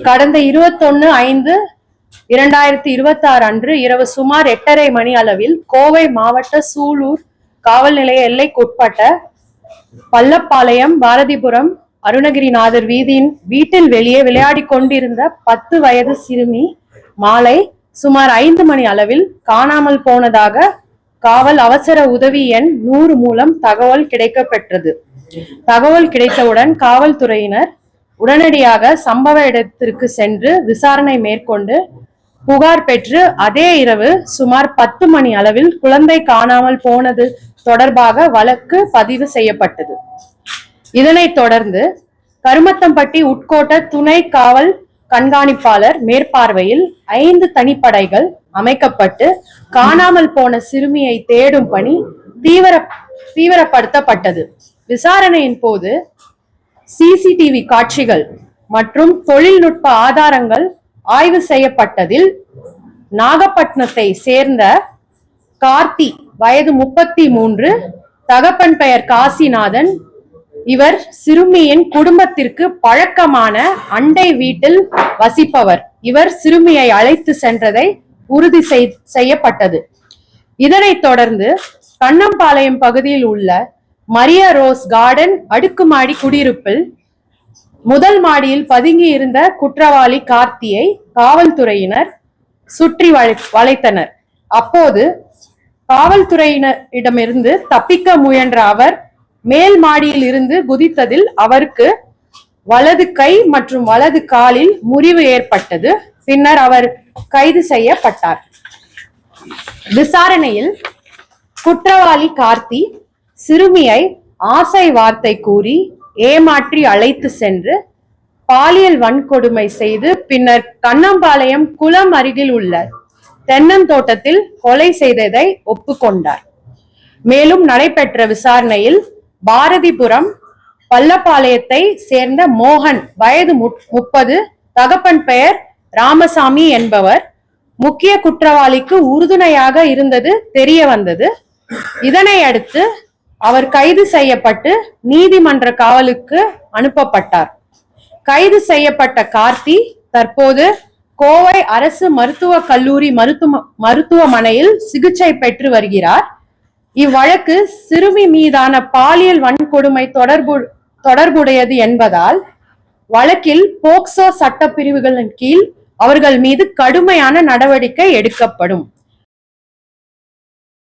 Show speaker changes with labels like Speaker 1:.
Speaker 1: கடந்த 21/5/2026 அன்று இரவு சுமார் 8:30 மணி அளவில் கோவை மாவட்ட சூலூர் காவல் நிலைய எல்லைக்குட்பட்ட பள்ளப்பாளையம் பாரதிபுரம் அருணகிரிநாதர் வீட்டில் வெளியே விளையாடிக் கொண்டிருந்த 10 வயது சிறுமி மாலை சுமார் 5 மணி அளவில் காணாமல் போனதாக காவல் அவசர உதவி எண் 100 மூலம் தகவல் கிடைக்கப்பெற்றது. தகவல் கிடைத்தவுடன் காவல்துறையினர் உடனடியாக சம்பவ இடத்திற்கு சென்று விசாரணை மேற்கொண்டு புகார் பெற்று அதே இரவு சுமார் 10 மணி அளவில் குழந்தை காணாமல் போனது தொடர்பாக வழக்கு பதிவு செய்யப்பட்டது. இதனைத் தொடர்ந்து கருமத்தம்பட்டி உட்கோட்ட துணை காவல் கண்காணிப்பாளர் மேற்பார்வையில் 5 தனிப்படைகள் அமைக்கப்பட்டு காணாமல் போன சிறுமியை தேடும் பணி தீவிரப்படுத்தப்பட்டது. விசாரணையின் போது சிசிடிவி காட்சிகள் மற்றும் தொழில்நுட்ப ஆதாரங்கள் ஆய்வு செய்யப்பட்டதில் நாகப்பட்டினத்தை சேர்ந்த கார்த்தி வயது 33, தகப்பன் பெயர் காசிநாதன். இவர் சிறுமியின் குடும்பத்திற்கு பழக்கமான அண்டை வீட்டில் வசிப்பவர். இவர் சிறுமியை அழைத்து சென்றதை உறுதி செய்யப்பட்டது. இதனைத் தொடர்ந்து கண்ணம்பாளையம் பகுதியில் உள்ள மரியா ரோஸ் கார்டன் அடுக்குமாடி குடியிருப்பில் முதல் மாடியில் பதுங்கி இருந்த குற்றவாளி கார்த்தியை காவல்துறையினர் சுற்றி வளைத்தனர். அப்போது காவல்துறையினரிடமிருந்து தப்பிக்க முயன்ற அவர் மேல் மாடியில் இருந்து குதித்ததில் அவருக்கு வலது கை மற்றும் வலது காலில் முறிவு ஏற்பட்டது. பின்னர் அவர் கைது செய்யப்பட்டார். விசாரணையில் குற்றவாளி கார்த்தி சிறுமியை ஆசை வார்த்தை கூறி ஏமாற்றி அழைத்து சென்று பாலியல் வன்கொடுமை செய்து பின்னர் கண்ணம்பாளையம் குளம் அருகில் உள்ள தென்னந்தோட்டத்தில் கொலை செய்ததை ஒப்புக்கொண்டார். மேலும் நடைபெற்ற விசாரணையில் பாரதிபுரம் பள்ளப்பாளையத்தை சேர்ந்த மோகன் வயது 30, தகப்பன் பெயர் ராமசாமி என்பவர் முக்கிய குற்றவாளிக்கு உறுதுணையாக இருந்தது தெரிய வந்தது. இதனை அடுத்து அவர் கைது செய்யப்பட்டு நீதிமன்ற காவலுக்கு அனுப்பப்பட்டார். கைது செய்யப்பட்ட கார்த்தி தற்போது கோவை அரசு மருத்துவக் கல்லூரி மருத்துவமனையில் சிகிச்சை பெற்று வருகிறார். இவ்வழக்கு சிறுமி மீதான பாலியல் வன்கொடுமை தொடர்புடையது என்பதால் வழக்கில் போக்சோ சட்ட பிரிவுகளின் கீழ் அவர்கள் மீது கடுமையான நடவடிக்கை எடுக்கப்படும்.